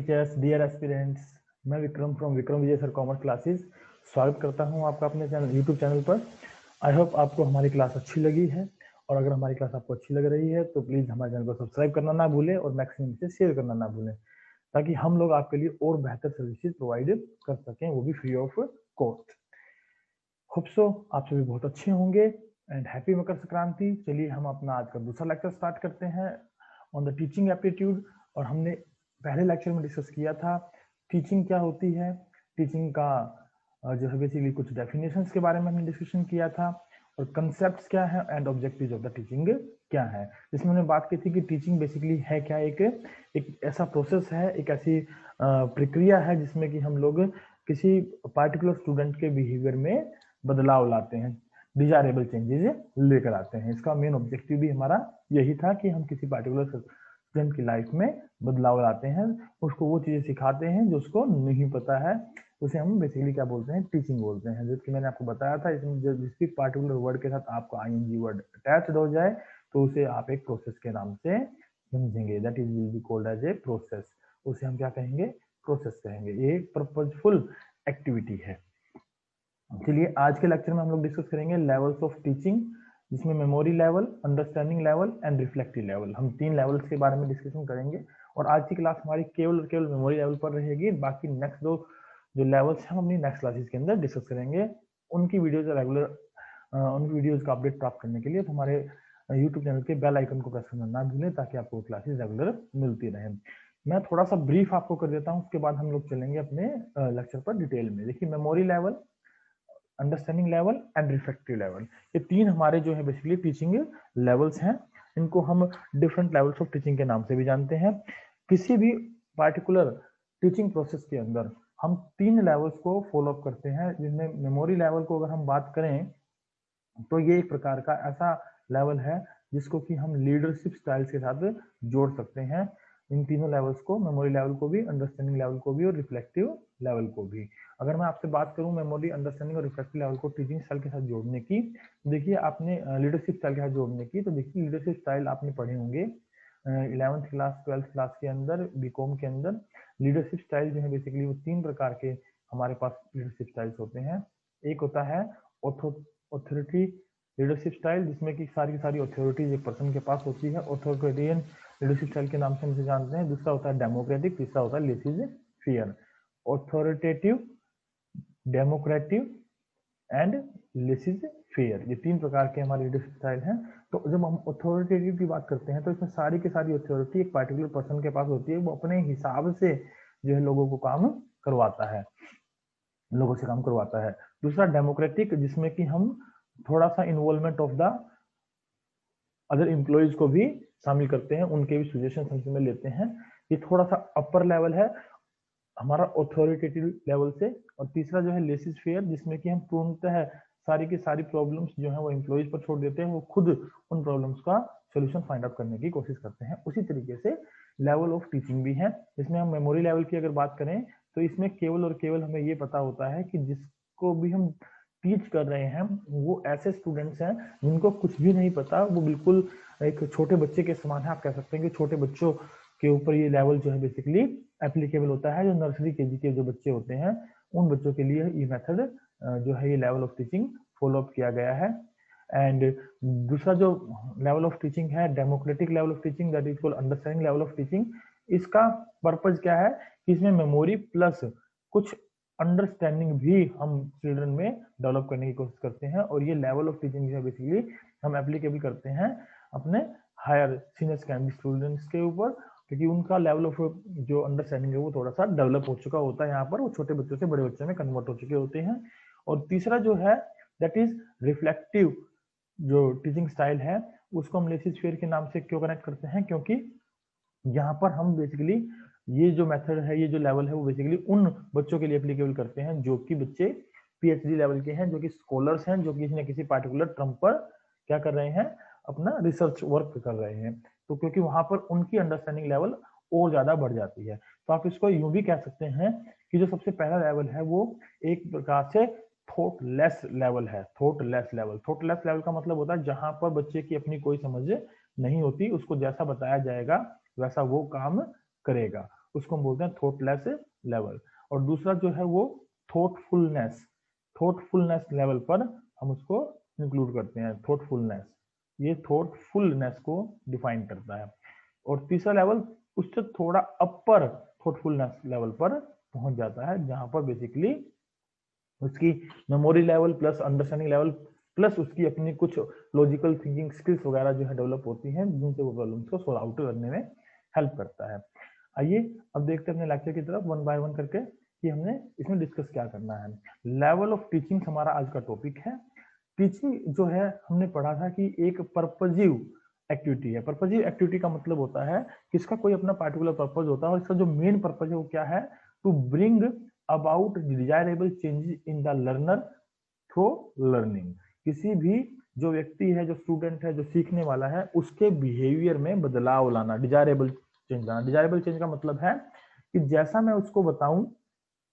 Teachers, dear aspirants, मैं Vikram from Vikram Vijay sir commerce classes स्वागत करता हूं आपका अपने चैनल यूट्यूब चैनल पर। आई होप आपको हमारी क्लास अच्छी लगी है, और अगर हमारी क्लास आपको अच्छी लग रही है तो प्लीज़ हमारे चैनल को सब्सक्राइब करना ना भूलें और मैक्सिमम से शेयर करना ना भूलें, ताकि हम लोग आपके लिए और बेहतर सर्विसेज प्रोवाइड कर सकें, वो भी free of cost. Hope so आप सभी बहुत अच्छे होंगे एंड हैप्पी मकर संक्रांति। चलिए हम अपना आज का दूसरा लेक्चर स्टार्ट करते हैं ऑन द टीचिंग एप्टीट्यूड। और हमने पहले लेक्चर में डिस्कस किया था टीचिंग क्या होती है, टीचिंग का जो है बेसिकली कुछ डेफिनेशंस के बारे में हमने डिस्कशन किया था, और कंसेप्ट्स क्या है and objectives of the teaching क्या है, जिसमें हमने बात की थी कि टीचिंग बेसिकली है क्या, एक ऐसा प्रोसेस है, एक ऐसी प्रक्रिया है जिसमें कि हम लोग किसी पार्टिकुलर स्टूडेंट के बिहेवियर में बदलाव लाते हैं, डिजायरेबल चेंजेस लेकर आते हैं। इसका मेन ऑब्जेक्टिव भी हमारा यही था कि हम किसी पार्टिकुलर स्टूडेंट की लाइफ में बदलाव लाते हैं, उसको वो चीजें सिखाते हैं जो उसको नहीं पता है, उसे हम बेसिकली क्या बोलते हैं, टीचिंग बोलते हैं। जबकि मैंने आपको बताया था इसमें जिस भी पार्टिकुलर वर्ड के साथ आपको आईएनजी वर्ड अटैच्ड हो जाए तो उसे आप एक प्रोसेस के नाम से समझेंगे, that is will be called as a process. उसे हम क्या कहेंगे, प्रोसेस कहेंगे। ये एक पर्पजफुल एक्टिविटी है। चलिए आज के लेक्चर में हम लोग डिस्कस करेंगे लेवल्स ऑफ टीचिंग, जिसमें memory level, understanding level and reflective level, हम 3 लेवल्स के बारे में डिस्कशन करेंगे। और आज की क्लास हमारी केवल और केवल मेमोरी लेवल पर रहेगी, बाकी नेक्स्ट दो जो लेवल्स हैं हम अपनी नेक्स्ट क्लासेस के अंदर डिस्कस करेंगे। उनकी वीडियोज रेगुलर उन वीडियोज का अपडेट प्राप्त करने के लिए तो हमारे यूट्यूब चैनल के बेल आइकन को प्रेस करना ना भूलें, ताकि आपको क्लासेस रेगुलर मिलती रहें। मैं थोड़ा सा ब्रीफ आपको कर देता हूँ, उसके बाद हम लोग चलेंगे अपने लेक्चर पर डिटेल में। देखिए, memory level, understanding level and reflective level, ये 3 हमारे जो है बेसिकली टीचिंग लेवल्स हैं। इनको हम डिफरेंट लेवल्स ऑफ टीचिंग के नाम से भी जानते हैं। किसी भी पार्टिकुलर टीचिंग प्रोसेस के अंदर हम 3 लेवल्स को फॉलो अप करते हैं, जिसमें मेमोरी लेवल को अगर हम बात करें तो ये एक प्रकार का ऐसा लेवल है जिसको कि हम लीडरशिप स्टाइल्स के साथ जोड़ सकते हैं। इन तीनों लेवल्स को, मेमोरी लेवल को भी, अंडरस्टैंडिंग लेवल को भी और रिफ्लेक्टिव लेवल को भी। अगर मैं आपसे बात करूं मेमोरी, अंडरस्टैंडिंग और रिफ्लेक्टिव लेवल को टीचिंग स्टाइल के साथ जोड़ने की, देखिए आपने लीडरशिप स्टाइल के साथ जोड़ने की, तो देखिए लीडरशिप स्टाइल आपने पढ़े होंगे 11th क्लास 12th क्लास के अंदर, बीकॉम के अंदर। लीडरशिप स्टाइल जो है बेसिकली वो 3 प्रकार के हमारे पास लीडरशिप स्टाइल्स होते हैं। एक होता है ऑथोरिटी लीडरशिप स्टाइल, जिसमें कि सारी की सारी अथॉरिटीज एक पर्सन के पास होती है, ऑथोरिटेरियन लीडरशिप स्टाइल के नाम से हम इसे जानते हैं। दूसरा होता है डेमोक्रेटिक, तीसरा होता है laissez faire. Authoritative, democrative and laissez faire, ये 3 प्रकार के हमारे लीडरशिप स्टाइल हैं। तो जब हम अथॉरिटेटिव की बात करते हैं तो इसमें सारी की सारी अथॉरिटी एक पार्टिकुलर पर्सन के पास होती है, वो अपने हिसाब से जो है लोगों को काम करवाता है, लोगों से काम करवाता है। दूसरा डेमोक्रेटिक, जिसमें कि हम थोड़ा सा involvement of the other employees को भी शामिल करते हैं, उनके भी सजेशन हम इसमें लेते हैं। ये थोड़ा सा अपर लेवल है हमारा ऑथोरिटेटिव लेवल से। और तीसरा जो है लेसिस फेयर, जिसमें कि हम पूर्णतः सारी की सारी प्रॉब्लम्स जो है वो एम्प्लॉयज पर छोड़ देते हैं, वो खुद उन प्रॉब्लम्स का सोल्यूशन फाइंड आउट करने की कोशिश करते हैं। उसी तरीके से लेवल ऑफ टीचिंग भी है। इसमें हम मेमोरी लेवल की अगर बात करें तो इसमें केवल और केवल हमें ये पता होता है कि जिसको भी हम टीच कर रहे हैं वो ऐसे स्टूडेंट्स हैं जिनको कुछ भी नहीं पता, वो बिल्कुल एक छोटे बच्चे के समान है। आप कह सकते हैं कि छोटे बच्चों के ऊपर ये लेवल जो है बेसिकली एप्लीकेबल होता है। जो नर्सरी केजी के जो बच्चे होते हैं उन बच्चों के लिए ये मेथड जो है ये level of teaching follow up किया गया है। एंड दूसरा जो लेवल ऑफ टीचिंग है democratic level of teaching, that is called understanding level of teaching. इसका पर्पज क्या है कि इसमें मेमोरी प्लस कुछ अंडरस्टैंडिंग भी हम चिल्ड्रन में डेवलप करने की कोशिश करते हैं, और ये लेवल ऑफ टीचिंग जो है बेसिकली हम एप्लीकेबल करते हैं अपने हायर सीनियर सेकेंडरी स्टूडेंट्स के ऊपर, क्योंकि उनका लेवल ऑफ जो अंडरस्टैंडिंग है वो थोड़ा सा डेवलप हो चुका होता है, यहाँ पर वो छोटे बच्चों से बड़े बच्चों में कन्वर्ट हो चुके होते हैं। और तीसरा जो है दैट इज रिफ्लेक्टिव जो टीचिंग स्टाइल है, उसको हम लेसिस फेयर के नाम से क्यों कनेक्ट करते हैं, क्योंकि यहाँ पर हम बेसिकली ये जो मेथड है, ये जो लेवल है वो बेसिकली उन बच्चों के लिए एप्लीकेबल करते हैं जो कि बच्चे पीएचडी लेवल के हैं, जो कि स्कॉलर्स हैं, जो कि किसी न किसी पार्टिकुलर टर्म पर क्या कर रहे हैं, अपना रिसर्च वर्क कर रहे हैं। तो क्योंकि वहां पर उनकी अंडरस्टैंडिंग लेवल और ज्यादा बढ़ जाती है, तो आप इसको यूं भी कह सकते हैं कि जो सबसे पहला लेवल है वो एक प्रकार से थॉटलेस लेवल है। थॉटलेस लेवल, थॉटलेस लेवल का मतलब होता है जहां पर बच्चे की अपनी कोई समझ नहीं होती, उसको जैसा बताया जाएगा वैसा वो काम करेगा। उसको हम बोलते हैं थॉटलेस लेवल। और दूसरा जो है वो थॉटफुलनेस लेवल पर हम उसको इंक्लूड करते हैं। थॉटफुलनेस, ये थॉटफुलनेस को डिफाइन करता है। और तीसरा लेवल उससे थोड़ा अपर थॉटफुलनेस लेवल पर पहुंच जाता है, जहां पर बेसिकली उसकी memory level plus understanding level plus उसकी अपनी कुछ लॉजिकल थिंकिंग स्किल्स वगैरह जो है डेवलप होती हैं, जिनसे वो प्रॉब्लम्स को सॉल्व आउट करने में हेल्प करता है। आइए अब देखते हैं अपने लेक्चर की तरफ वन बाय वन करके कि हमने इसमें डिस्कस क्या करना है। लेवल ऑफ टीचिंग हमारा आज का टॉपिक है। टीचिंग जो है हमने पढ़ा था कि एक पर्पजिव एक्टिविटी है। पर्पजिव एक्टिविटी का मतलब होता है कि इसका कोई अपना पार्टिकुलर पर्पज होता है, और इसका जो मेन पर्पज है वो क्या है, to bring about desirable changes in the learner through learning. किसी भी जो व्यक्ति है, जो स्टूडेंट है, जो सीखने वाला है, उसके बिहेवियर में बदलाव लाना, डिजायरेबल चेंज लाना। डिजायरेबल चेंज का मतलब है कि जैसा मैं उसको बताऊं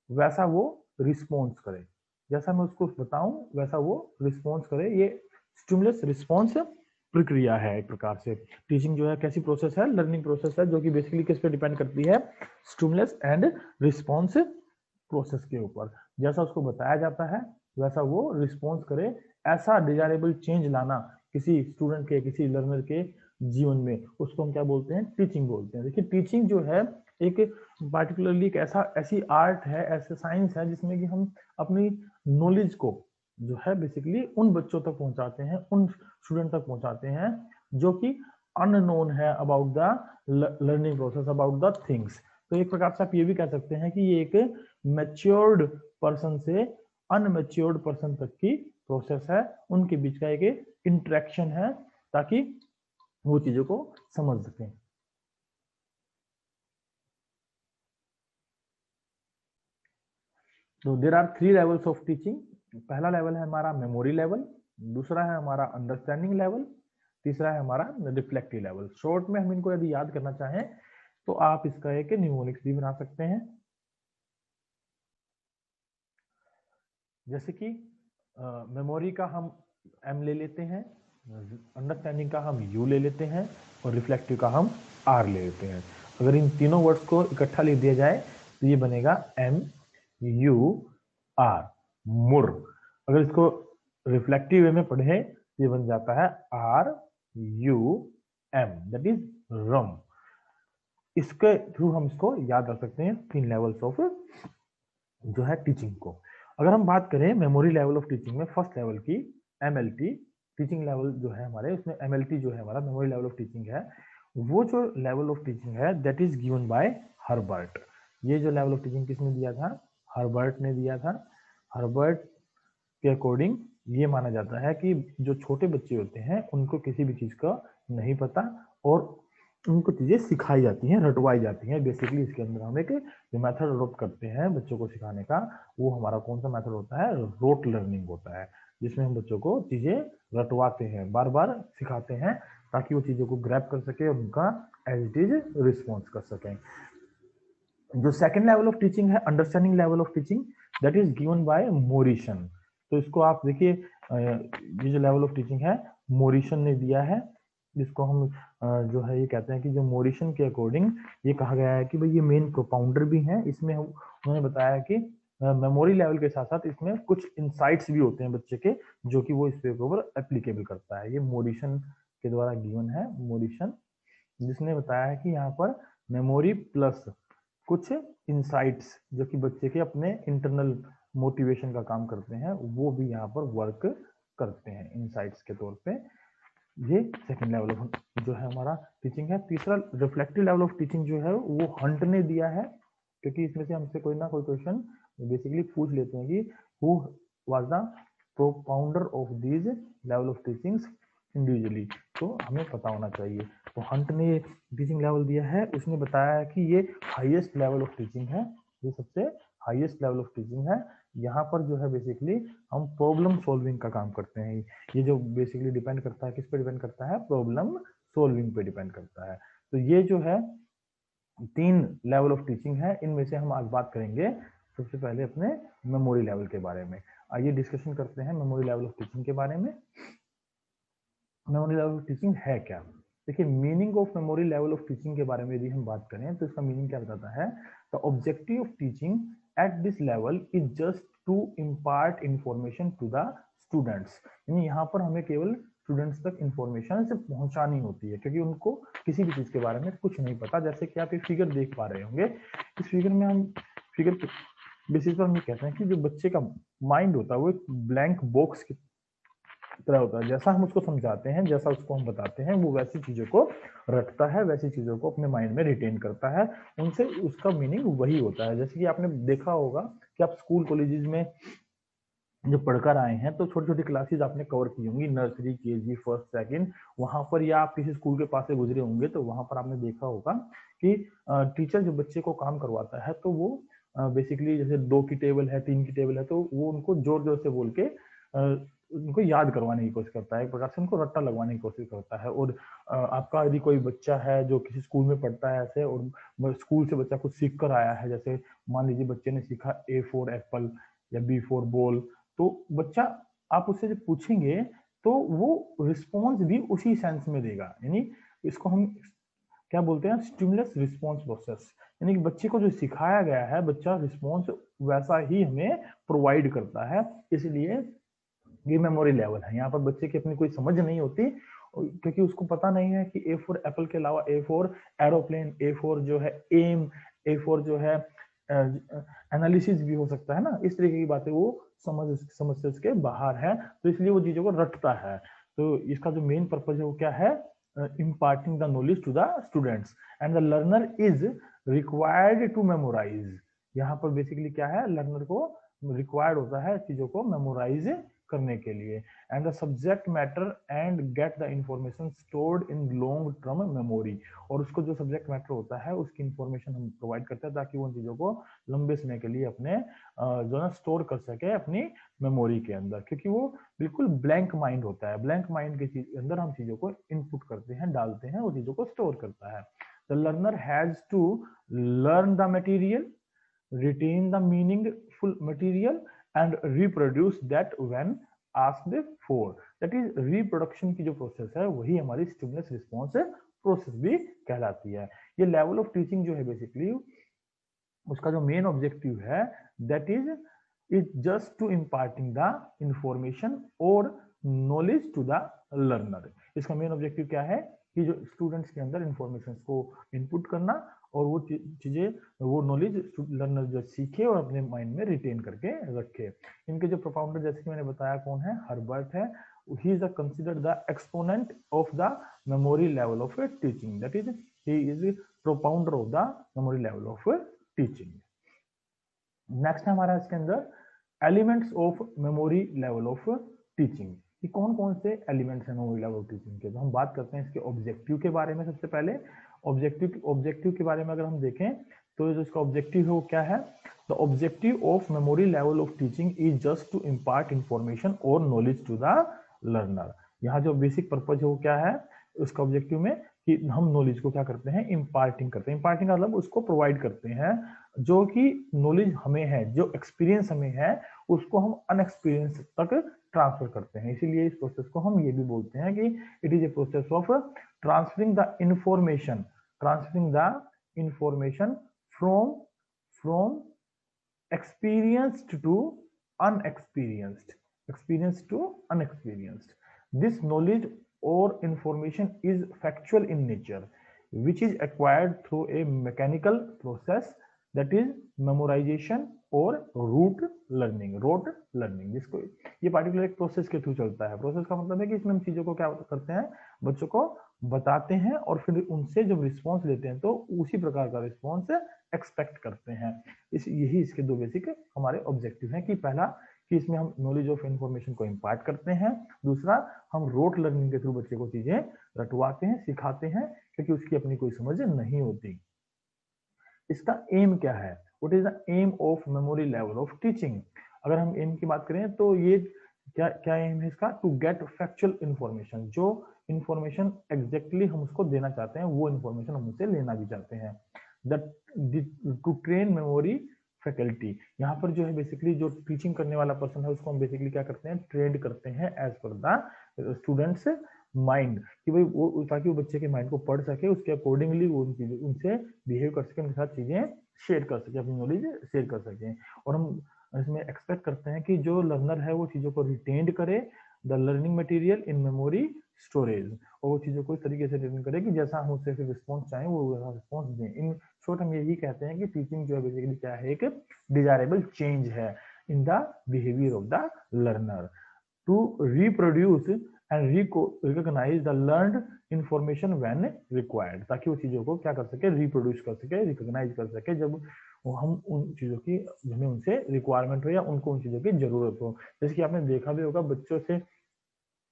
वैसा वो रिस्पॉन्स करे, जैसा मैं उसको बताऊं वैसा वो रिस्पॉन्स करे। ये स्टिमुलस रिस्पॉन्स प्रक्रिया है एक प्रकार से। टीचिंग जो है कैसी प्रोसेस है, लर्निंग प्रोसेस है, जो कि बेसिकली किस पे डिपेंड करती है, स्टिमुलस एंड रिस्पॉन्स प्रोसेस के ऊपर। जैसा उसको बताया जाता है वैसा वो रिस्पॉन्स करे, ऐसा डिजायरेबल चेंज लाना किसी स्टूडेंट के, किसी लर्नर के जीवन में, उसको हम क्या बोलते हैं, टीचिंग बोलते हैं। देखिए टीचिंग जो है एक पार्टिकुलरली एक ऐसी आर्ट है, ऐसे साइंस है, जिसमें कि हम अपनी नॉलेज को जो है बेसिकली उन बच्चों तक पहुंचाते हैं, उन स्टूडेंट तक पहुंचाते हैं जो कि अननोन है about the learning process, about the things. तो एक प्रकार से आप ये भी कह सकते हैं कि ये एक मैच्योर्ड पर्सन से अनमैच्योर्ड पर्सन तक की प्रोसेस है, उनके बीच का एक इंटरेक्शन है, ताकि वो चीजों को समझ सकें। तो there are 3 levels of teaching. पहला लेवल है हमारा मेमोरी लेवल, दूसरा है हमारा अंडरस्टैंडिंग लेवल, तीसरा है हमारा रिफ्लेक्टिव लेवल। शॉर्ट में हम इनको यदि याद करना चाहें तो आप इसका एक न्यूमोनिक्स भी बना सकते हैं। जैसे कि मेमोरी का हम एम ले लेते हैं, अंडरस्टैंडिंग का हम यू ले लेते हैं, और रिफ्लेक्टिव का हम आर ले लेते हैं। अगर इन तीनों वर्ड्स को इकट्ठा लिख दिया जाए तो ये बनेगा एम यू आर, मुर। अगर इसको रिफ्लेक्टिव वे में पढ़े तो ये बन जाता है R U M, that is rum. इसके थ्रू हम इसको याद रख सकते हैं, 3 लेवल्स ऑफ जो है टीचिंग को। अगर हम बात करें मेमोरी लेवल ऑफ टीचिंग में फर्स्ट लेवल की, एमएलटी टीचिंग लेवल जो है हमारे, उसमें एमएलटी जो है हमारा मेमोरी लेवल ऑफ टीचिंग है, वो जो लेवल ऑफ टीचिंग है that is given by Herbert. ये जो लेवल ऑफ टीचिंग किसने दिया था, हर्बर्ट ने दिया था। हर्बर्ट के अकॉर्डिंग ये माना जाता है कि जो छोटे बच्चे होते हैं उनको किसी भी चीज का नहीं पता, और उनको चीजें सिखाई जाती हैं, रटवाई जाती हैं। बेसिकली इसके अंदर हम एक जो मेथड अडॉप्ट करते हैं बच्चों को सिखाने का, वो हमारा कौन सा मेथड होता है, रोट लर्निंग होता है, जिसमें हम बच्चों को चीजें रटवाते हैं, बार बार सिखाते हैं, ताकि वो चीजों को ग्रैब कर सके और उनका एज इट इज रिस्पॉन्स कर सकें। जो सेकंड लेवल ऑफ टीचिंग है, understanding level of teaching, that is given by Morrison. तो इसको आप देखिए, ये जो लेवल ऑफ टीचिंग है मोरिसन ने दिया है, जिसको हम जो है ये कहते हैं कि जो मोरिसन के अकॉर्डिंग ये कहा गया है कि भाई ये मेन प्रोपाउंडर भी हैं। इसमें उन्होंने बताया कि मेमोरी लेवल के साथ साथ इसमें कुछ इंसाइट्स भी होते हैं बच्चे के, जो कि वो इस पे ऊपर एप्लीकेबल करता है। ये मोरिसन के द्वारा गिवन है, मोरिसन, जिसने बताया है कि यहाँ पर मेमोरी प्लस कुछ इंसाइट्स जो कि बच्चे के अपने इंटरनल मोटिवेशन का काम करते हैं, वो भी यहाँ पर वर्क करते हैं इंसाइट्स के तौर पे। ये सेकंड लेवल ऑफ जो है हमारा टीचिंग है। तीसरा रिफ्लेक्टिव लेवल ऑफ टीचिंग जो है वो हंट ने दिया है, क्योंकि इसमें से हमसे कोई ना कोई क्वेश्चन बेसिकली पूछ लेते हैं कि who was the propounder of these level of teachings individually, तो हमें पता होना चाहिए। तो हंट ने टीचिंग लेवल दिया है, उसने बताया है कि ये हाईएस्ट लेवल ऑफ टीचिंग है, ये सबसे हाईएस्ट लेवल ऑफ टीचिंग है। यहाँ पर जो है बेसिकली हम प्रॉब्लम सॉल्विंग का काम करते हैं। ये जो बेसिकली डिपेंड करता है, किस पे डिपेंड करता है, प्रॉब्लम सॉल्विंग पे डिपेंड करता है। तो ये जो है 3 लेवल ऑफ टीचिंग है, इनमें से हम आज बात करेंगे सबसे पहले अपने मेमोरी लेवल के बारे में। आइए डिस्कशन करते हैं मेमोरी लेवल ऑफ टीचिंग के बारे में। मेमोरी लेवल ऑफ टीचिंग है क्या। देखिए meaning of memory level of teaching के बारे में यदि हम बात करें तो इसका मीनिंग क्या बताता है, the objective of teaching at this level is just to impart information to the students. यानी यहाँ पर हमें केवल स्टूडेंट्स तक इंफॉर्मेशन से पहुंचानी होती है, क्योंकि उनको किसी भी चीज के बारे में कुछ नहीं पता। जैसे कि आप एक फिगर देख पा रहे होंगे, इस फिगर में हम फिगर के बेसिस पर हम ये कहते हैं कि जो बच्चे का माइंड होता है वो एक ब्लैंक बॉक्स की तरह होता है। जैसा हम उसको समझाते हैं, जैसा उसको हम बताते हैं, वो वैसी चीजों को रटता है, वैसी चीजों को अपने माइंड में रिटेन करता है, उनसे उसका मीनिंग वही होता है। जैसे कि आपने देखा होगा कि आप स्कूल कॉलेजेस में जब पढ़कर आए हैं तो छोटी छोटी क्लासेस आपने कवर की होंगी, नर्सरी, केजी, फर्स्ट, सेकंड। वहां पर या आप किसी स्कूल के पास से गुजरे होंगे तो वहां पर आपने देखा होगा कि टीचर जो बच्चे को काम करवाता है तो वो बेसिकली जैसे 2 की टेबल है, 3 की टेबल है, तो वो उनको जोर जोर से बोल के उनको याद करवाने की कोशिश करता है, एक प्रकार से उनको रट्टा लगवाने की कोशिश करता है। और आपका यदि कोई बच्चा है जो किसी स्कूल में पढ़ता है ऐसे, और स्कूल से बच्चा कुछ सीख कर आया है, जैसे मान लीजिए बच्चे ने सीखा ए फॉर एप्पल या बी फॉर बॉल, तो बच्चा आप उससे जब पूछेंगे तो वो रिस्पॉन्स भी उसी सेंस में देगा। यानी इसको हम क्या बोलते हैं, स्टिमुलस रिस्पॉन्स प्रोसेस। यानी कि बच्चे को जो सिखाया गया है बच्चा रिस्पॉन्स वैसा ही हमें प्रोवाइड करता है। इसलिए ये मेमोरी लेवल है। यहाँ पर बच्चे की अपनी कोई समझ नहीं होती, क्योंकि उसको पता नहीं है कि ए फॉर एप्पल के अलावा A for aeroplane, A for जो है एम, ए फॉर जो है एनालिसिस भी हो सकता है ना। इस तरीके की बातें वो समझ से उसके बाहर है, तो इसलिए वो चीजों को रटता है। तो इसका जो मेन पर्पज है वो क्या है, imparting the knowledge to the students and the learner is required to memorize। यहाँ पर बेसिकली क्या है, लर्नर को रिक्वायर्ड होता है चीजों को मेमोराइज करने के लिए। And the subject matter and get the information stored in long term memory. और उसको जो सब्जेक्ट मैटर होता है उसकी इंफॉर्मेशन हम प्रोवाइड करते हैं ताकि वो उन चीजों को लंबे समय के लिए अपने जो है स्टोर कर सके अपनी मेमोरी के अंदर, क्योंकि वो बिल्कुल ब्लैंक माइंड होता है। ब्लैंक माइंड के अंदर हम चीजों को इनपुट करते हैं, डालते हैं, वो चीजों को स्टोर करता है। The learner has to learn the material, retain the meaningful material and reproduce that when asked for। that is reproduction की जो प्रोसेस है वही हमारी स्टिमुलस रिस्पॉन्स प्रोसेस भी कहलाती है। ये लेवल ऑफ टीचिंग जो है बेसिकली उसका जो मेन ऑब्जेक्टिव है that is just to imparting the information और नॉलेज टू द लर्नर। इसका मेन ऑब्जेक्टिव क्या है कि जो स्टूडेंट्स के अंदर इंफॉर्मेशन को इनपुट करना और वो चीजें, वो नॉलेज लर्नर जो सीखे और अपने माइंड में रिटेन करके रखे। इनके जो प्रोफाउंडर जैसे कि मैंने बताया कौन है, हर्बर्ट है। he is considered the exponent of the memory level of teaching, that is he is a propounder of the memory level of teaching। Next है हमारा इसके अंदर elements of memory level of teaching. कि कौन कौन से elements हैं memory level of teaching के। तो हम बात करते हैं इसके ऑब्जेक्टिव के बारे में। सबसे पहले ऑब्जेक्टिव के बारे में अगर हम देखें तो जो इसका ऑब्जेक्टिव है वो क्या है, the objective of memory level of teaching is just to impart information और नॉलेज टू द लर्नर। यहाँ जो बेसिक पर्पज है वो क्या है उसका ऑब्जेक्टिव में, कि हम नॉलेज को क्या करते हैं, इम्पार्टिंग करते हैं। इम्पार्टिंग का मतलब उसको प्रोवाइड करते हैं, जो कि नॉलेज हमें है, जो एक्सपीरियंस हमें है उसको हम अनएक्सपीरियंस तक ट्रांसफर करते हैं। इसीलिए इस प्रोसेस को हम ये भी बोलते हैं कि it is a process of transferring the information, from experienced to unexperienced। This knowledge or information is factual in nature, which is acquired through a mechanical process, that is memorization और rote learning। जिसको ये particular एक process के through चलता है। Process का मतलब है कि इसमें हम चीजों को क्या करते हैं, बच्चों को बताते हैं और फिर उनसे जब रिस्पॉन्स लेते हैं तो उसी प्रकार का रिस्पॉन्स एक्सपेक्ट करते हैं। यही इसके दो बेसिक हमारे ऑब्जेक्टिव हैं कि पहला कि इसमें हम नॉलेज ऑफ इंफॉर्मेशन को इम्पार्ट करते हैं, दूसरा हम रोट लर्निंग के थ्रू बच्चे को चीजें रटवाते हैं, सिखाते हैं, क्योंकि उसकी अपनी कोई समझ नहीं होती। इसका एम क्या है, what is the aim of memory level of teaching. अगर हम एम की बात करें तो ये क्या क्या एम है इसका, टू गेट फैक्चुअल इंफॉर्मेशन। जो इंफॉर्मेशन एग्जैक्टली हम उसको देना चाहते हैं वो इंफॉर्मेशन हम उससे लेना भी चाहते हैं। टू ट्रेन मेमोरी फैकल्टी, यहाँ पर जो है बेसिकली जो टीचिंग करने वाला पर्सन है उसको हम बेसिकली क्या करते हैं, ट्रेंड करते हैं as per the students mind कि भाई वो, ताकि वो बच्चे के माइंड को पढ़ सके, उसके अकॉर्डिंगली वो उनसे बिहेव कर सके, उनके साथ चीजें शेयर कर सके, अपनी नॉलेज शेयर कर सके। और हम इसमें एक्सपेक्ट करते हैं कि जो लर्नर है वो चीजों को रिटेन करे the learning material in memory storage, और वो चीजों को इस तरीके से रिटेन करे कि जैसा हम उससे फिर रिस्पॉन्स चाहें वो वैसा रिस्पॉन्स दें। इन शॉर्ट हम यही कहते हैं कि टीचिंग जो है बेसिकली क्या है, एक डिजायरेबल चेंज है in the behaviour of the learner to reproduce and recognize the learned information when required, ताकि वो चीजों को क्या कर सके, रिप्रोड्यूस कर सके, रिकॉग्नाइज कर सके जब हम उन चीजों की, हमें उनसे रिक्वायरमेंट हो या उनको उन चीजों की जरूरत हो। जैसे कि आपने देखा भी होगा बच्चों से,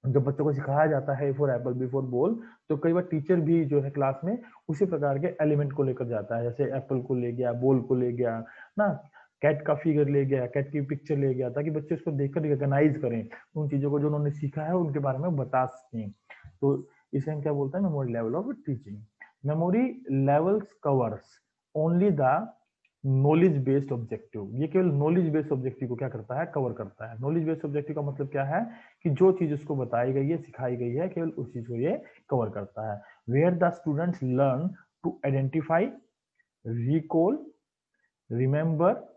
जब बच्चों को सिखाया जाता है for apple B for ball, तो कई बार टीचर भी जो है क्लास में उसी प्रकार के एलिमेंट को लेकर जाता है, जैसे एप्पल को ले गया, बॉल को ले गया ना, कैट का फिगर ले गया, कैट की पिक्चर ले गया, ताकि बच्चे उसको देखकर रिकॉग्नाइज करें, उन चीजों को जो उन्होंने सीखा है उनके बारे में बता सकें। तो इसे हम क्या बोलते हैं, memory level of teaching. Memory levels covers only the knowledge based objective, ये केवल नॉलेज बेस्ड ऑब्जेक्टिव को क्या करता है, कवर करता है। नॉलेज बेस्ड ऑब्जेक्टिव का मतलब क्या है कि जो चीज उसको बताई गई है, सिखाई गई है, केवल उस चीज को ये कवर करता है। Where the students learn to identify, recall, remember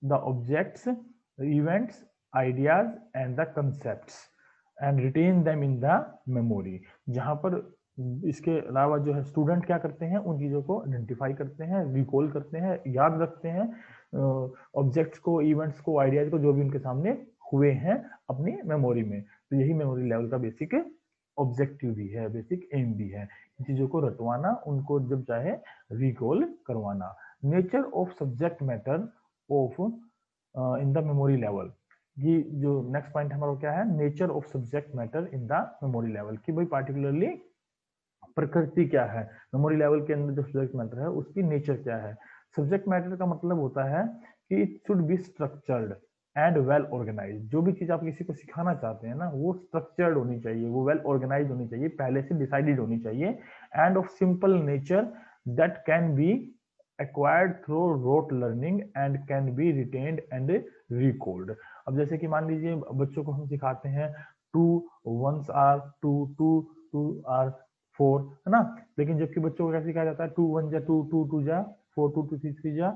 the objects, events, ideas and the concepts and retain them in the memory, जहां पर इसके अलावा जो है स्टूडेंट क्या करते हैं, उन चीजों को आइडेंटिफाई करते हैं, रिकॉल करते हैं, याद रखते हैं ऑब्जेक्ट्स को, इवेंट्स को, आइडियाज को, जो भी उनके सामने हुए हैं अपनी मेमोरी में। तो यही मेमोरी लेवल का बेसिक ऑब्जेक्टिव भी है, बेसिक एम भी है, इन चीजों को रटवाना, उनको जब चाहे रिकॉल करवाना। Nature of subject matter of in the memory level, ये जो नेक्स्ट पॉइंट हमारा क्या है, nature of subject matter in the memory level, कि भाई पार्टिकुलरली प्रकृति क्या है, मेमोरी लेवल के अंदर जो सब्जेक्ट मैटर है उसकी नेचर क्या है। सब्जेक्ट मैटर का मतलब होता है कि it should be structured and well organise, जो भी चीज आप किसी को सिखाना चाहते हैं ना, वो स्ट्रक्चर्ड होनी चाहिए, वो वेल ऑर्गेनाइज होनी चाहिए, पहले से डिसाइडेड होनी चाहिए, end of simple nature that can be acquired through rote learning and can be retained and recalled। अब जैसे कि मान लीजिए बच्चों को हम सिखाते हैं 2 1s are 2, 2 2 are 4, है ना, लेकिन जबकि बच्चों को क्या सिखाया जाता है, 2 1 जा 2, 2 2 जा 4, 2 2 3 जा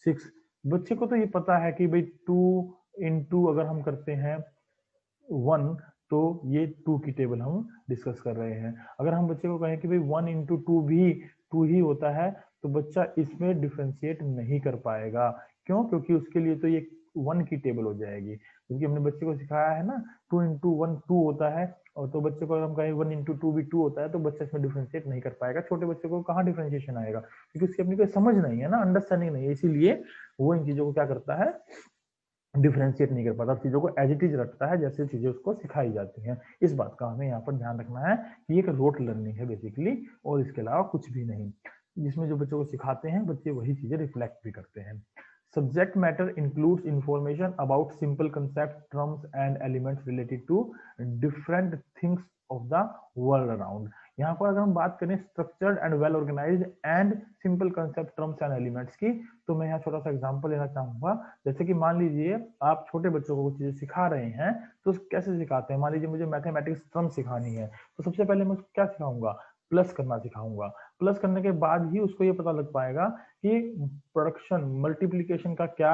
6। बच्चे को तो ये पता है कि भाई 2 into अगर हम करते हैं 1, तो ये 2 की टेबल हम डिस्कस कर रहे हैं। अगर हम बच्चे को कहें कि भाई 1 into 2 भी 2 ही होता है, तो बच्चा इसमें डिफ्रेंशिएट नहीं कर पाएगा। क्यों? क्योंकि उसके लिए तो ये 1 की टेबल हो जाएगी, क्योंकि हमने बच्चे को सिखाया है ना 2 into 1 2 होता है, और तो बच्चे को अगर हम कहें 1 into 2 भी 2 होता है, तो बच्चा इसमें डिफ्रेंशिएट नहीं कर पाएगा। छोटे बच्चे को कहाँ डिफ्रेंशिएशन आएगा, क्योंकि उसकी अपनी कोई समझ नहीं है ना, अंडरस्टैंडिंग नहीं है, इसीलिए वो इन चीजों को क्या करता है, डिफ्रेंशिएट नहीं कर पाता, चीजों को एज इट इज रखता है जैसे चीजें उसको सिखाई जाती हैं। इस बात का हमें यहाँ पर ध्यान रखना है कि ये एक रोट लर्निंग है बेसिकली, और इसके अलावा कुछ भी नहीं। जिसमें जो बच्चों को सिखाते हैं बच्चे वही चीजें रिफ्लेक्ट भी करते हैं। Subject matter includes information about simple concept, terms and elements related to different things of the world around. यहाँ पर अगर हम बात करें structured and well organised and simple concept, terms and elements की, तो मैं यहाँ छोटा सा एग्जांपल लेना चाहूंगा। जैसे कि मान लीजिए आप छोटे बच्चों को कुछ चीजें सिखा रहे हैं, तो कैसे सिखाते हैं, मान लीजिए मुझे मैथमेटिक्स टर्म सिखानी है, तो सबसे पहले मैं उसको क्या सिखाऊंगा, प्लस करना सिखाऊंगा। प्लस करने के बाद ही उसको ये पता लग पाएगा कि प्रोडक्शन, मल्टीप्लीकेशन का क्या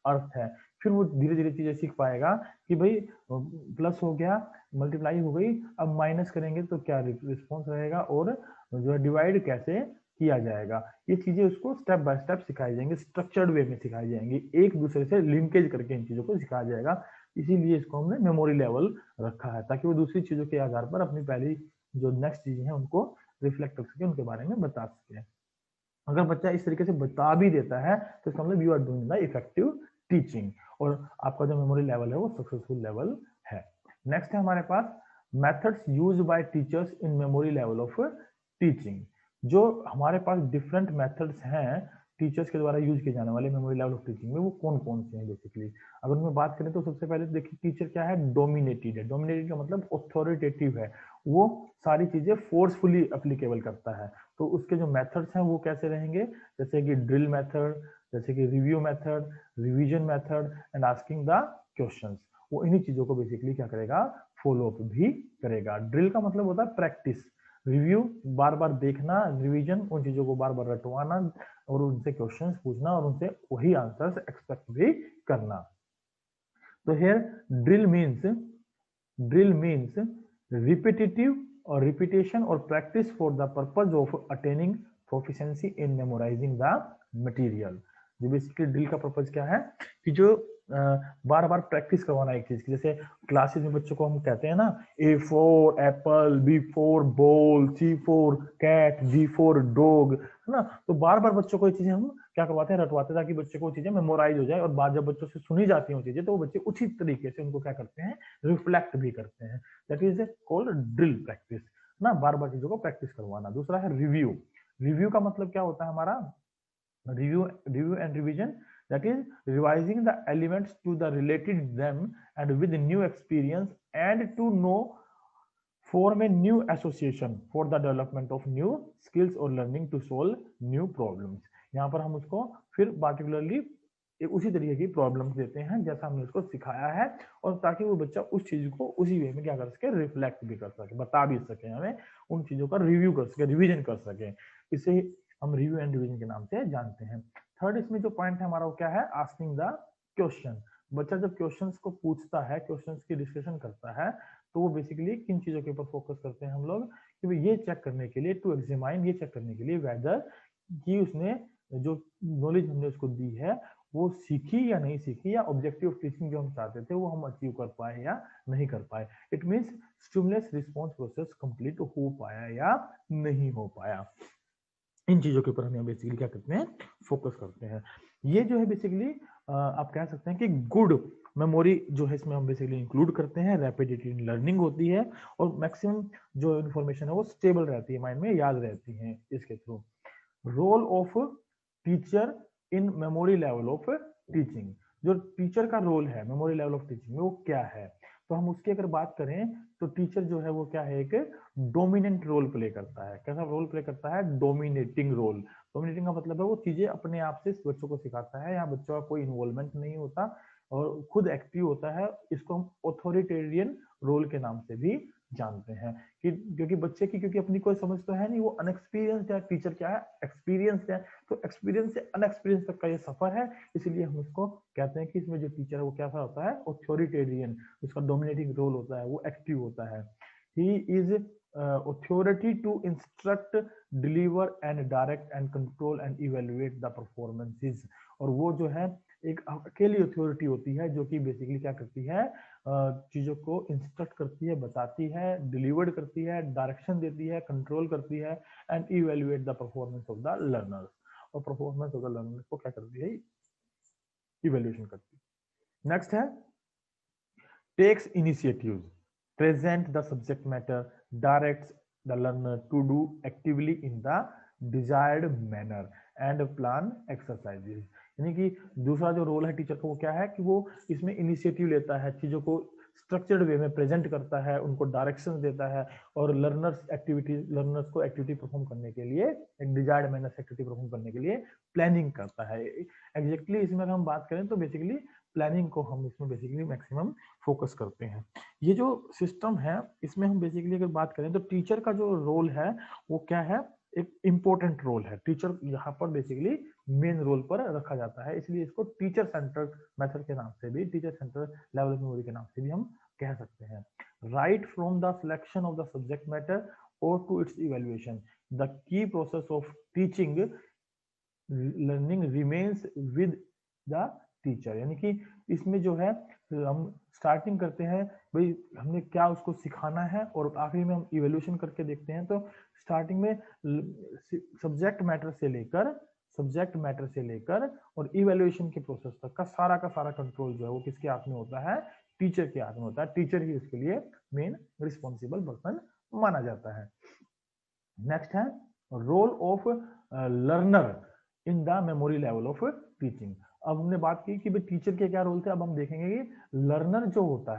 अर्थ है। फिर वो धीरे धीरे चीजें सीख पाएगा कि भाई प्लस हो गया, मल्टीप्लाई हो गई, अब माइनस करेंगे तो क्या रिस्पॉन्स रहेगा, और जो है डिवाइड कैसे किया जाएगा। ये चीजें उसको स्टेप बाय स्टेप सिखाई जाएंगी, स्ट्रक्चर्ड वे में सिखाई जाएंगी, एक दूसरे से लिंकेज करके इन चीजों को सिखाया जाएगा। इसीलिए इसको हमने मेमोरी लेवल रखा है, ताकि वो दूसरी चीजों के आधार पर अपनी पहली जो नेक्स्ट चीजें हैं उनको रिफ्लेक्ट कर सके, उनके बारे में बता सके। अगर बच्चा इस तरीके से बता भी देता है तो इसका मतलब you are doing the effective teaching, और आपका जो मेमोरी लेवल है वो सक्सेसफुल लेवल है। नेक्स्ट है हमारे पास methods used by teachers in memory level of teaching. जो हमारे पास डिफरेंट मेथड्स हैं टीचर्स के द्वारा यूज किए जाने वाले मेमोरी लेवल ऑफ टीचिंग में, वो कौन कौन से हैं बेसिकली। अगर उनमें बात करें तो सबसे पहले देखिए टीचर क्या है, डोमिनेटेड है। डोमिनेटेड का मतलब अथॉरिटेटिव है, वो सारी चीजें फोर्सफुली एप्लीकेबल करता है। तो उसके जो मेथड्स हैं वो कैसे रहेंगे, जैसे कि ड्रिल मेथड, जैसे कि review method, revision method and asking the questions, वो इन्हीं चीजों को बेसिकली क्या करेगा, फॉलो अप भी करेगा। ड्रिल का मतलब होता है प्रैक्टिस, रिव्यू बार बार देखना, रिवीजन, उन चीजों को बार बार रटवाना और उनसे क्वेश्चंस पूछना और उनसे वही आंसर्स एक्सपेक्ट भी करना। तो हियर ड्रिल मीन्स रिपीटेटिव और रिपीटेशन और practice for the purpose of attaining proficiency in memorising the material. जो बेसिकली ड्रिल का पर्पज क्या है कि जो बार बार प्रैक्टिस करवाना एक चीज की। जैसे क्लासेस में बच्चों को हम कहते हैं ना, A for apple, B for ball, C for cat, D for dog, है ना। तो बार बार बच्चों को ये चीजें हम क्या करवाते हैं, रटवाते हैं, ताकि बच्चे को चीजें मेमोराइज हो जाए और बाद जब बच्चों से सुनी जाती हैं वो चीजें तो वो बच्चे उचित तरीके से उनको क्या करते हैं, रिफ्लेक्ट भी करते हैं। That is called drill practice ना, बार बार चीजों को प्रैक्टिस करवाना। दूसरा है रिव्यू। रिव्यू का मतलब क्या होता है हमारा, review and revision, that is revising the elements to the related them and with new experience and to know form a new association for the development of new skills or learning to solve new problems। यहाँ पर हम उसको फिर particularly उसी तरीके की problem देते हैं जैसा हमने उसको सिखाया है, और ताकि वो बच्चा उस चीज को उसी वे में क्या कर सके, रिफ्लेक्ट भी कर सके, बता भी सके, हमें उन चीजों का रिव्यू कर सके, रिवीजन कर सके। इसे हम रिव्यू एंड रिवीजन के नाम से जानते हैं। थर्ड इसमें जो पॉइंट है हमारा वो क्या है, आस्किंग द क्वेश्चन। बच्चा जब क्वेश्चंस को पूछता है, क्वेश्चंस की डिस्कशन करता है, तो वो बेसिकली किन चीजों के ऊपर फोकस करते हैं हम लोग, कि ये चेक करने के लिए, टू एग्जामाइन, ये चेक करने के लिए वेदर कि उसने जो नॉलेज हमने उसको दी है वो सीखी या नहीं सीखी, या ऑब्जेक्टिव ऑफ टीचिंग जो हम चाहते थे वो हम अचीव कर पाए या नहीं कर पाए। It means stimulus response process complete हो पाया या नहीं हो पाया। इन चीजों के ऊपर हम बेसिकली क्या करते हैं, फोकस करते हैं। ये जो है बेसिकली आप कह सकते हैं कि गुड मेमोरी जो है इसमें हम बेसिकली इंक्लूड करते हैं, रैपिड लर्निंग होती है और मैक्सिमम जो इन्फॉर्मेशन है वो स्टेबल रहती है, माइंड में याद रहती है इसके थ्रू। Role of teacher in memory level of teaching. जो टीचर का रोल है मेमोरी लेवल ऑफ टीचिंग में वो क्या है, तो हम उसकी अगर बात करें तो टीचर जो है वो क्या है, एक डोमिनेंट रोल प्ले करता है। कैसा रोल प्ले करता है, डोमिनेटिंग रोल। डोमिनेटिंग का मतलब है वो चीजें अपने आप से बच्चों को सिखाता है, यहाँ बच्चों का कोई इन्वॉल्वमेंट नहीं होता और खुद एक्टिव होता है। इसको हम ऑथोरिटेरियन रोल के नाम से भी जानते हैं कि क्योंकि बच्चे की क्योंकि अपनी कोई समझ तो है नहीं, वो अनएक्सपीरियंस्ड है, टीचर क्या है, एक्सपीरियंस्ड है। तो एक्सपीरियंस से अनएक्सपीरियंस तक का ये सफर है, इसलिए हम उसको कहते हैं कि इसमें जो टीचर है वो क्या होता है, ऑथोरिटेरियन, उसका डोमिनेटिंग रोल होता है, वो एक्टिव होता है। He is authority to instruct, deliver and direct and control and evaluate the performances। और वो जो है एक अकेली अथॉरिटी होती है जो कि बेसिकली क्या करती है, चीजों को इंस्ट्रक्ट करती है, बताती है, डिलीवर्ड करती है, डायरेक्शन देती है, कंट्रोल करती है and evaluate the performance of the learners. और परफॉर्मेंस ऑफ द लर्नर्स को क्या करती है, इवेल्युएशन करती है। नेक्स्ट है takes initiatives, present the subject matter, directs the learner to do actively in the desired manner and plan exercises। यानी कि दूसरा जो रोल है टीचर का वो क्या है कि वो इसमें इनिशिएटिव लेता है, चीजों को स्ट्रक्चर्ड वे में प्रेजेंट करता है, उनको डायरेक्शंस देता है और लर्नर्स को एक्टिविटी परफॉर्म करने के लिए, एक डिजायर्ड मैनर से एक्टिविटी परफॉर्म करने के लिए प्लानिंग करता है। एग्जैक्टली इसमें अगर हम बात करें तो बेसिकली प्लानिंग को हम इसमें बेसिकली मैक्सिमम फोकस करते हैं। ये जो सिस्टम है इसमें हम बेसिकली अगर बात करें तो टीचर का जो रोल है वो क्या है, एक इम्पोर्टेंट रोल है। टीचर यहाँ पर बेसिकली मेन रोल पर रखा जाता है, इसलिए इसको टीचर सेंटर्ड मेथड के नाम से भी, टीचर सेंटर्ड लेवल मेमोरी के नाम से भी हम कह सकते हैं। Right from the selection of the subject matter और to its evaluation, the key process of teaching learning remains with the teacher. यानी कि इसमें जो है हम स्टार्टिंग करते हैं भाई हमने क्या उसको सिखाना है और आखिरी में हम इवोल्यूशन करके देखते हैं। तो स्टार्टिंग में सब्जेक्ट मैटर से लेकर और इवैल्यूएशन के प्रोसेस तक का सारा कंट्रोल जो है वो किसके हाथ में होता है, टीचर के हाथ में होता है। टीचर ही उसके लिए मेन रिस्पॉन्सिबल पर्सन माना जाता है। नेक्स्ट है role of learner in the memory level of teaching. अब हमने बात की कि भाई टीचर के क्या रोल थे, अब हम देखेंगे कि लर्नर जो होता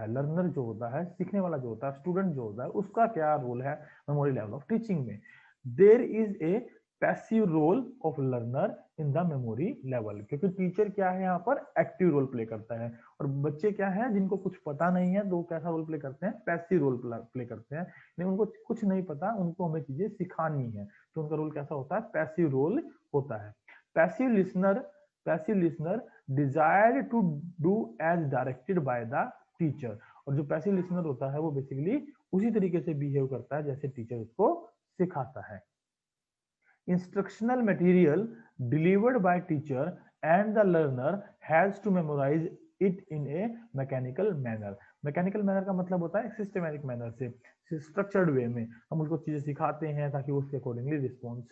है सीखने वाला जो होता है, स्टूडेंट जो होता है, उसका क्या रोल है मेमोरी लेवल ऑफ टीचिंग में। There is a passive role of learner in the memory level, क्योंकि टीचर क्या है यहाँ पर एक्टिव रोल प्ले करता है, और बच्चे क्या है जिनको कुछ पता नहीं है तो कैसा रोल प्ले करते हैं, पैसिव रोल प्ले करते हैं, नहीं उनको कुछ नहीं पता, उनको हमें चीजें सिखानी है, तो उनका रोल कैसा होता है, पैसिव रोल होता है। Passive listener, passive listener desire to do as directed by the teacher, और जो पैसिव लिसनर होता है वो बेसिकली उसी तरीके से बिहेव करता है जैसे टीचर उसको सिखाता है। Instructional material delivered by teacher and the learner has to memorize it in a mechanical manner. Mechanical manner का मतलब होता है सिस्टमैटिक मैनर से, स्ट्रक्चर्ड वे में हम उसको चीजें सिखाते हैं ताकि वो उसके अकॉर्डिंगली रिस्पॉन्स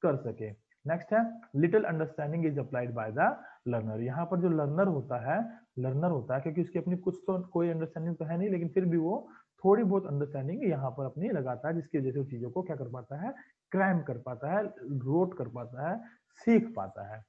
कर सके। नेक्स्ट है little understanding is applied by the learner. यहाँ पर जो लर्नर होता है, लर्नर होता है क्योंकि उसकी अपनी कुछ तो कोई अंडरस्टैंडिंग तो है नहीं, लेकिन फिर भी वो थोड़ी बहुत अंडरस्टैंडिंग यहाँ पर अपनी लगाता है, जिसकी वजह से वो चीजों को क्या कर पाता है, क्रैम कर पाता है, रोट कर पाता है, सीख पाता है।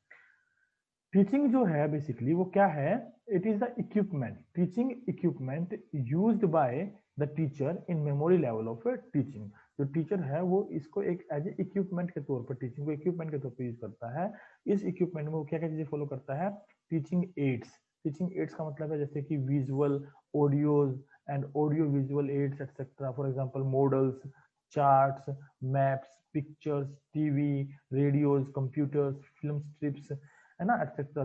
टीचिंग जो है बेसिकली वो क्या है, it is the equipment, teaching equipment used by the teacher in memory level of teaching. जो टीचर है वो इसको एक एज ए इक्विपमेंट के तौर पर, टीचिंग को इक्विपमेंट के तौर पर यूज करता है। इस इक्विपमेंट में वो क्या क्या चीजें फॉलो करता है, टीचिंग एड्स। टीचिंग एड्स का मतलब है जैसे कि visual, audios and audio visual aids etcetera, for example models, charts, maps, pictures, TV, radios, computers, film strips, है ना, etcetera,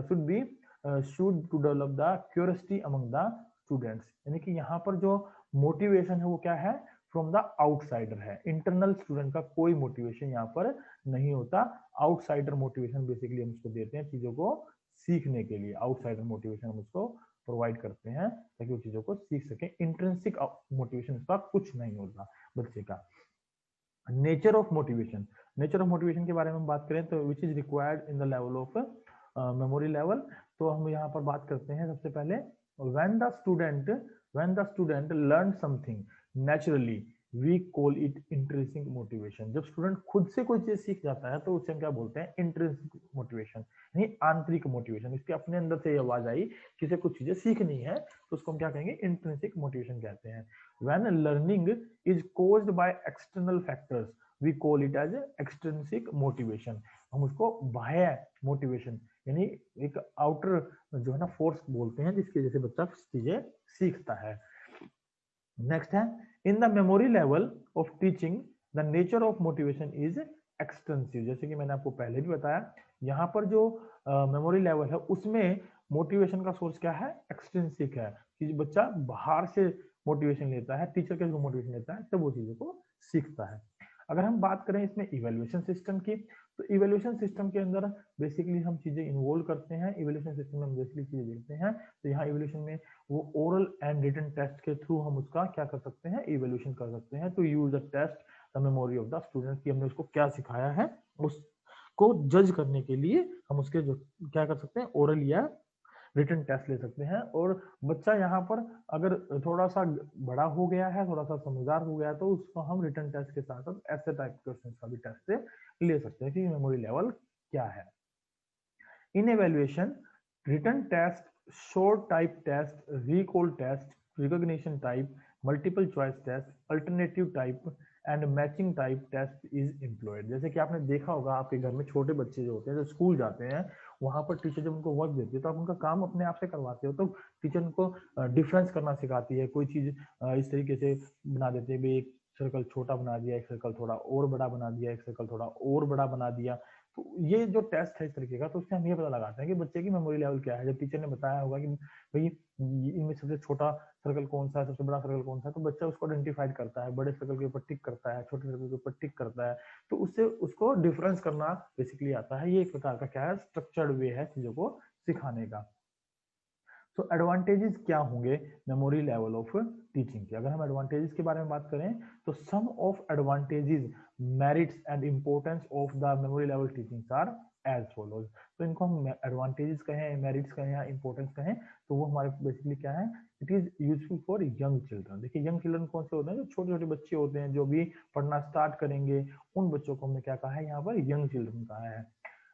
should to develop the curiosity among the students. यानी कि यहाँ पर जो मोटिवेशन है वो क्या है, फ्रॉम द आउटसाइडर है, इंटरनल स्टूडेंट का कोई मोटिवेशन यहाँ पर नहीं होता। आउटसाइडर मोटिवेशन बेसिकली हम उसको देते हैं चीजों को सीखने के लिए, आउटसाइडर मोटिवेशन हम उसको प्रोवाइड करते हैं ताकि वो चीजों को सीख सके। इंट्रिंसिक मोटिवेशन इसका कुछ नहीं होता बच्चे का। Nature of motivation, nature of motivation के बारे में हम बात करें तो which is required in the level of memory level, तो हम यहाँ पर बात करते हैं सबसे पहले when the student learn something naturally we call it intrinsic motivation। जब स्टूडेंट खुद से कोई चीज सीख जाता है तो उसे हम क्या बोलते हैं, इंट्रिंसिक मोटिवेशन, यानी आंतरिक मोटिवेशन, इसके अपने अंदर से ये आवाज आई कि इसे कुछ चीजें सीखनी है तो उसको हम क्या कहेंगे, इंट्रिंसिक मोटिवेशन कहते हैं। when learning is caused by external factors we call it as extrinsic motivation। हम उसको बाह्य मोटिवेशन यानी एक आउटर जो है ना फोर्स बोलते हैं जिसकी वजह से बच्चा चीजें सीखता है। नेक्स्ट है इन the memory level of teaching the nature of motivation is extensive. जैसे कि मैंने आपको पहले भी बताया, यहाँ पर जो मेमोरी लेवल है उसमें मोटिवेशन का सोर्स क्या है, एक्सटेंसिक है, कि बच्चा बाहर से मोटिवेशन लेता है, टीचर के मोटिवेशन लेता है तब वो चीजों को सीखता है। अगर हम बात करें इसमें इवेल्युएशन सिस्टम की, तो इवेल्युएशन सिस्टम के अंदर बेसिकली हम चीजें इन्वॉल्व करते हैं। इवेल्युएशन सिस्टम में हम बेसिकली चीजें देखते हैं, तो यहाँ इवेल्युएशन में वो ओरल एंड रिटन टेस्ट के थ्रू हम उसका क्या कर सकते हैं, इवेल्युएशन कर सकते हैं। To use the test the memory of the student, कि हमने उसको क्या सिखाया है उसको जज करने के लिए हम उसके जो क्या कर सकते हैं, ओरल या रिटन टेस्ट ले सकते हैं। और बच्चा यहाँ पर अगर थोड़ा सा बड़ा हो गया है, थोड़ा सा समझदार हो गया है, तो उसको हम रिटन टेस्ट के साथ साथ ऐसे टाइप क्वेश्चन का भी टेस्ट से ले सकते हैं कि मेमोरी लेवल क्या है। In evaluation written test, short type test, recall test, recognition type, multiple choice test, alternative type and matching type test is employed. जैसे कि आपने देखा होगा आपके घर में छोटे बच्चे जो होते हैं जो स्कूल जाते हैं, वहां पर टीचर जब उनको वर्क देती है तो आप उनका काम अपने आप से करवाते हो, तो टीचर उनको डिफरेंस करना सिखाती है। कोई चीज इस तरीके से बना देते हैं, एक सर्कल छोटा बना दिया, एक सर्कल थोड़ा और बड़ा बना दिया, एक सर्कल थोड़ा और बड़ा बना दिया। तो ये जो टेस्ट है इस तरीके का, तो उससे हम ये पता लगाते हैं कि बच्चे की मेमोरी लेवल क्या है। जब टीचर ने बताया होगा कि भाई इनमें सबसे छोटा सर्कल कौन सा है, सबसे बड़ा सर्कल कौन सा है, तो बच्चा उसको आइडेंटिफाइड करता है, बड़े सर्कल के ऊपर टिक करता है, छोटे सर्कल के ऊपर टिक करता है, तो उससे उसको डिफरेंस करना बेसिकली आता है। ये एक प्रकार का क्या है, स्ट्रक्चर्ड वे है चीजों को सिखाने का। तो एडवांटेजेस क्या होंगे मेमोरी लेवल ऑफ टीचिंग के? अगर हम एडवांटेजेस के बारे में बात करें तो some of advantages, merits and importance of the memory level teaching are as follows. तो इनको हम एडवांटेजेस कहें, मेरिट्स कहें या इंपॉर्टेंस कहें, तो वो हमारे बेसिकली क्या है, it is useful for young children. देखिए यंग चिल्ड्रन कौन से होते हैं, जो छोटे छोटे बच्चे होते हैं जो भी पढ़ना स्टार्ट करेंगे, उन बच्चों को हमने क्या कहा है यहाँ पर, यंग चिल्ड्रन कहा है।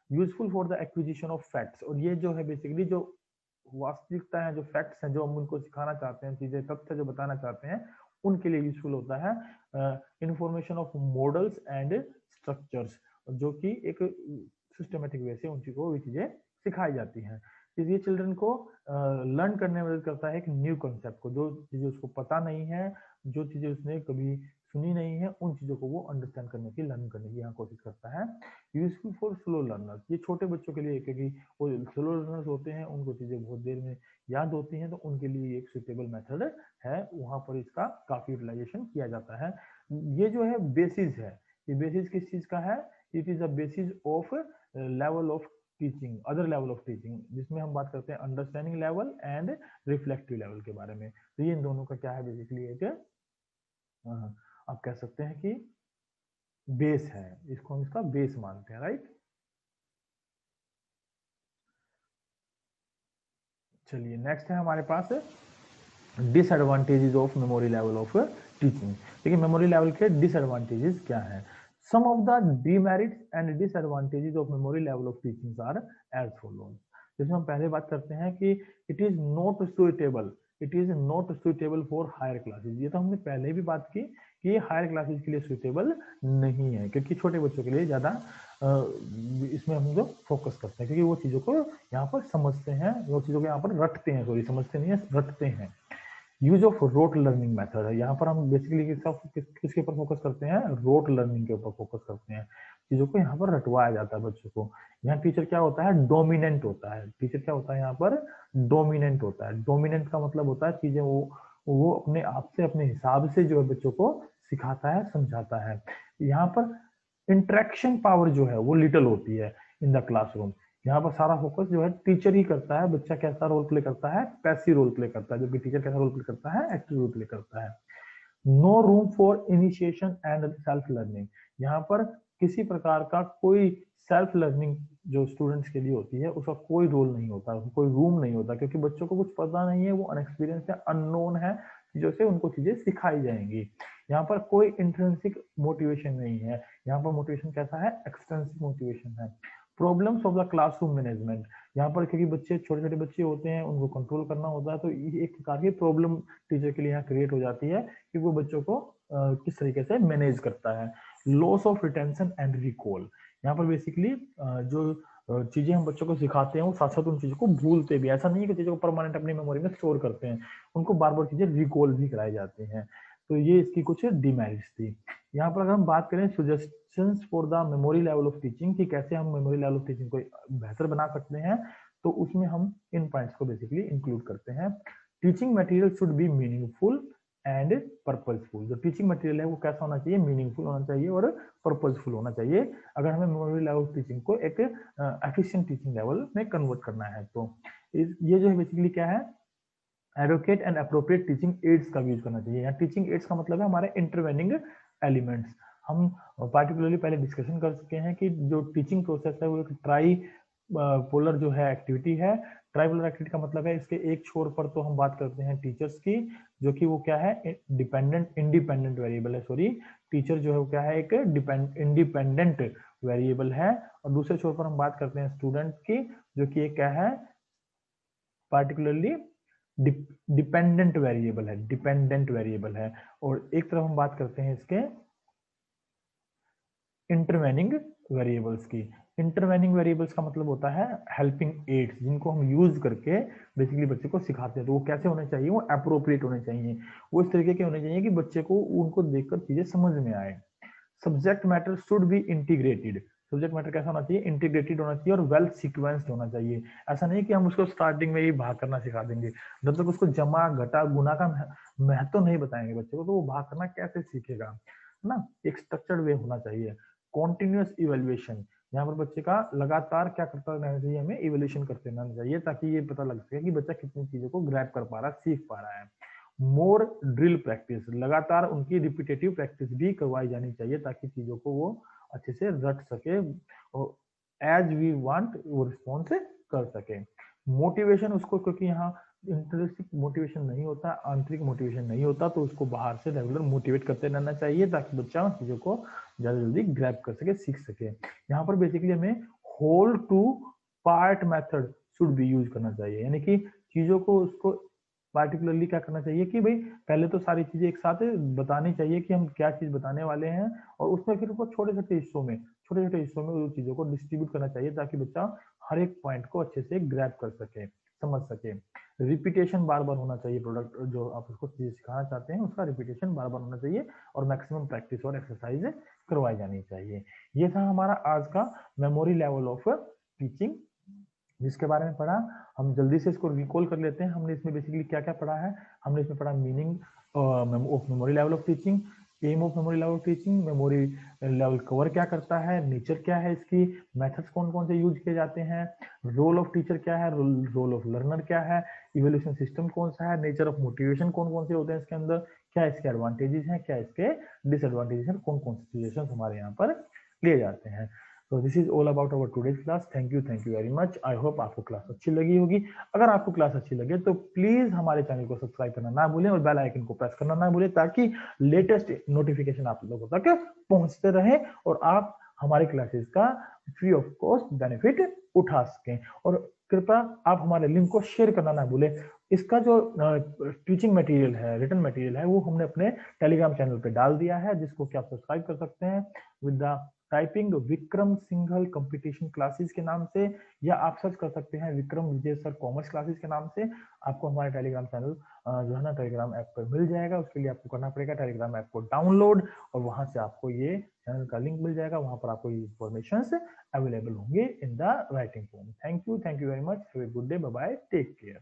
Useful for the acquisition of facts, और ये जो है बेसिकली जो वास्तविकता है, जो फैक्ट्स हैं, जो हम उनको सिखाना चाहते हैं, चीजें तथ्य जो बताना चाहते हैं, उनके लिए यूजफुल होता है। Information of models and structures, जो कि एक सिस्टमेटिक वे से उन चीजों को चीजें सिखाई जाती हैं। ये चिल्ड्रन को लर्न करने में मदद करता है एक न्यू कॉन्सेप्ट को, जो चीजें उसको पता नहीं है, जो चीजें उसने कभी सुनी नहीं है, उन चीजों को वो अंडरस्टैंड करने की, लर्न करने की यहाँ कोशिश करता है। यूजफुल फॉर स्लो लर्नर्स, ये छोटे बच्चों के लिए, क्योंकि वो स्लो लर्नर्स होते हैं, उनको चीजें बहुत देर में याद होती हैं, तो उनके लिए एक सुटेबल मेथड है, वहां पर इसका काफी यूटिलाइजेशन किया जाता है। ये जो है बेसिस है, ये बेसिस किस चीज का है? It is a basis of level of teaching, other level of teaching, जिसमें हम बात करते हैं understanding level and reflective level के बारे में। तो ये इन दोनों का क्या है, बेसिकली एक आप कह सकते हैं कि बेस है, इसको हम इसका बेस मानते हैं, राइट। चलिए नेक्स्ट है हमारे पास disadvantages of memory level of teaching. देखिए मेमोरी लेवल के डिसएडवांटेजेस क्या हैं। Some of the demerits and disadvantages of memory level of teaching are as follows. जिसमें हम पहले बात करते हैं कि it is not suitable, it is not suitable for higher classes. ये तो हमने पहले भी बात की कि ये हायर क्लासेस के लिए सुइटेबल नहीं है, क्योंकि छोटे बच्चों के लिए ज्यादा इसमें हम लोग फोकस करते हैं, क्योंकि वो चीजों को यहाँ पर समझते हैं, वो चीजों को यहाँ पर रटते हैं, सॉरी समझते नहीं है, रटते हैं। Use of rote learning method है, यहाँ पर हम बेसिकली किसके ऊपर फोकस करते हैं? रोट लर्निंग के ऊपर फोकस करते हैं, चीजों को यहाँ पर रटवाया जाता है बच्चों को। यहाँ टीचर क्या होता है? डोमिनेंट होता है। टीचर क्या होता है यहाँ पर? डोमिनेंट होता है। डोमिनेंट का मतलब होता है चीजें वो अपने आप से, अपने हिसाब से जो है बच्चों को सिखाता है, समझाता है। यहाँ पर इंटरेक्शन पावर जो है वो लिटिल होती है इन द क्लासरूम। यहाँ पर सारा फोकस जो है टीचर ही करता है, बच्चा कैसा रोल प्ले करता है? पैसिव रोल प्ले करता है, जबकि टीचर कैसा रोल प्ले करता है? एक्टिव रोल प्ले करता है। No room for initiation and self learning, यहाँ पर किसी प्रकार का कोई सेल्फ लर्निंग जो स्टूडेंट्स के लिए होती है उसका कोई रोल नहीं होता, कोई रूम नहीं होता, क्योंकि बच्चों को कुछ पता नहीं है, वो अनएक्सपीरियंस है, अननोन है, चीजों से उनको चीजें सिखाई जाएंगी। यहाँ पर कोई इंट्रिंसिक मोटिवेशन नहीं है, यहाँ पर मोटिवेशन कैसा है? एक्सट्रिंसिक मोटिवेशन है। Problems of the classroom management, यहाँ पर क्योंकि बच्चे छोटे छोटे बच्चे होते हैं, उनको कंट्रोल करना होता है, तो एक प्रकार की प्रॉब्लम टीचर के लिए यहाँ क्रिएट हो जाती है कि वो बच्चों को किस तरीके से मैनेज करता है। Loss of retention and recall, यहाँ पर बेसिकली जो चीजें हम बच्चों को सिखाते हैं वो साथ साथ उन चीजों को भूलते भी, ऐसा नहीं है कि चीजों को परमानेंट अपनी मेमोरी में स्टोर करते हैं, उनको बार बार चीजें रिकॉल भी कराई जाती हैं। तो ये इसकी कुछ डिमेरिट्स थी। यहाँ पर अगर हम बात करें suggestions for the memory level of teaching, कि कैसे हम मेमोरी लेवल ऑफ टीचिंग को बेहतर बना सकते हैं, तो उसमें हम इन पॉइंट्स को बेसिकली इंक्लूड करते हैं। Teaching material should be meaningful and purposeful. जो टीचिंग मटेरियल है वो कैसा होना चाहिए? मीनिंगफुल होना चाहिए और पर्पजफुल होना चाहिए, अगर हमें मेमोरी लेवल टीचिंग को एक एफिशिएंट टीचिंग लेवल में कन्वर्ट करना है। तो ये जो है बेसिकली क्या है? Advocate and appropriate teaching ads का यूज करना चाहिए। यहाँ टीचिंग एड्स का मतलब है हमारे इंटरवेनिंग एलिमेंट्स। हम पार्टिकुलरली पहले डिस्कशन कर चुके हैं कि जो टीचिंग प्रोसेस है वो एक ट्राई पोलर जो है एक्टिविटी है। ट्राइपोलर एक्टिविटी का मतलब है इसके एक छोर पर तो हम बात करते हैं टीचर्स की, जो कि वो क्या है? डिपेंडेंट इंडिपेंडेंट वेरिएबल है, सॉरी टीचर जो है वो क्या है? एक इंडिपेंडेंट वेरिएबल है। और दूसरे छोर पर हम बात करते हैं स्टूडेंट की, जो कि एक क्या है? पार्टिकुलरली डिपेंडेंट वेरिएबल है, डिपेंडेंट वेरिएबल है। और एक तरफ हम बात करते हैं इसके इंटरवेनिंग वेरिएबल्स की। इंटरवेनिंग वेरिएबल्स का मतलब होता है हेल्पिंग एड्स, जिनको हम यूज करके बेसिकली बच्चे को सिखाते हैं। तो वो कैसे होने चाहिए? वो अप्रोप्रिएट होने चाहिए, वो इस तरीके के होने चाहिए कि बच्चे को उनको देखकर चीजें समझ में आए। Subject matter should be integrated, subject matter कैसा होना चाहिए? इंटीग्रेटेड होना चाहिए और वेल सीक्वेंस्ड होना चाहिए। ऐसा नहीं कि हम उसको स्टार्टिंग में ही भाग करना सिखा देंगे, जब तक उसको जमा घटा गुना का महत्व नहीं बताएंगे बच्चे को, तो वो भाग करना कैसे सीखेगा ना। एक स्ट्रक्चर्ड वे होना चाहिए। कॉन्टिन्यूस इवेल्युएशन, यहाँ पर बच्चे का लगातार क्या करता रहना चाहिए? हमें इवेल्युएशन करते रहना चाहिए, ताकि ये पता लग सके कि बच्चा कितनी चीजों को ग्रैब कर पा रहा है, सीख पा रहा है। मोर ड्रिल प्रैक्टिस, लगातार उनकी रिपीटेटिव प्रैक्टिस भी करवाई जानी चाहिए, ताकि चीजों को वो अच्छे से रट सके और एज वी वांट वो रिस्पॉन्स कर सके। मोटिवेशन उसको, क्योंकि यहाँ इंट्रिंसिक मोटिवेशन नहीं होता, आंतरिक मोटिवेशन नहीं होता, तो उसको बाहर से रेगुलर मोटिवेट करते रहना चाहिए, ताकि बच्चा चीजों को ज्यादा जल्दी ग्रैब कर सके, सीख सके। यहाँ पर बेसिकली हमें whole to part method should be use करना चाहिए, यानी कि चीजों को उसको पार्टिकुलरली क्या करना चाहिए कि भाई पहले तो सारी चीजें एक साथ बतानी चाहिए कि हम क्या चीज बताने वाले हैं, और उसमें फिर उसको छोटे छोटे हिस्सों में छोटे छोटे हिस्सों में वो चीजों को डिस्ट्रीब्यूट करना चाहिए ताकि बच्चा हर एक पॉइंट को अच्छे से ग्रैब कर सके, समझ सके। रिपीटेशन बार बार होना चाहिए, प्रोडक्ट जो आप उसको चीज सिखाना चाहते हैं उसका रिपीटेशन बार बार होना चाहिए और मैक्सिमम प्रैक्टिस और एक्सरसाइज करवाई जानी चाहिए। ये था हमारा आज का मेमोरी लेवल ऑफ टीचिंग जिसके बारे में पढ़ा। हम जल्दी से इसको रिकॉल कर लेते हैं। हमने इसमें बेसिकली क्या क्या पढ़ा है। हमने इसमें पढ़ा meaning of memory level of teaching, aim of memory level of teaching, memory level cover क्या करता है, नेचर क्या है इसकी, मेथड्स कौन कौन से यूज किए जाते हैं, रोल ऑफ टीचर क्या है, रोल ऑफ लर्नर क्या है, इवोल्यूशन सिस्टम कौन सा है, नेचर ऑफ मोटिवेशन कौन कौन से होते हैं इसके अंदर, क्या इसके एडवांटेजेस हैं, क्या इसके डिसएडवांटेजेस हैं, कौन कौन से सिचुएशन हमारे यहाँ पर लिए जाते हैं। तो this is all about our today's class. Thank you very much. I hope आपको क्लास अच्छी लगी होगी। अगर आपको क्लास अच्छी लगे तो प्लीज हमारे चैनल को सब्सक्राइब करना ना भूलें और बेल आइकन को प्रेस करना ना भूलें ताकि लेटेस्ट नोटिफिकेशन आप लोगों तक पहुंचते रहे और आप हमारे क्लासेस का फ्री ऑफ कॉस्ट बेनिफिट उठा सकें। और कृपया आप हमारे लिंक को शेयर करना ना भूलें। इसका जो टीचिंग मटेरियल है, रिटन मटेरियल है, वो हमने अपने टेलीग्राम चैनल पे डाल दिया है जिसको कि आप सब्सक्राइब कर सकते हैं with the typing Vikram Singhal competition classes के नाम से, या आप सर्च कर सकते हैं विक्रम विजय सर कॉमर्स क्लासेस के नाम से। आपको हमारे टेलीग्राम चैनल जो है ना टेलीग्राम ऐप पर मिल जाएगा। उसके लिए आपको करना पड़ेगा टेलीग्राम ऐप को डाउनलोड और वहां से आपको ये चैनल का लिंक मिल जाएगा। वहां पर आपको ये इंफॉर्मेशन अवेलेबल होंगे in the writing form. Thank you very much. Have a good day. Bye bye. Take care.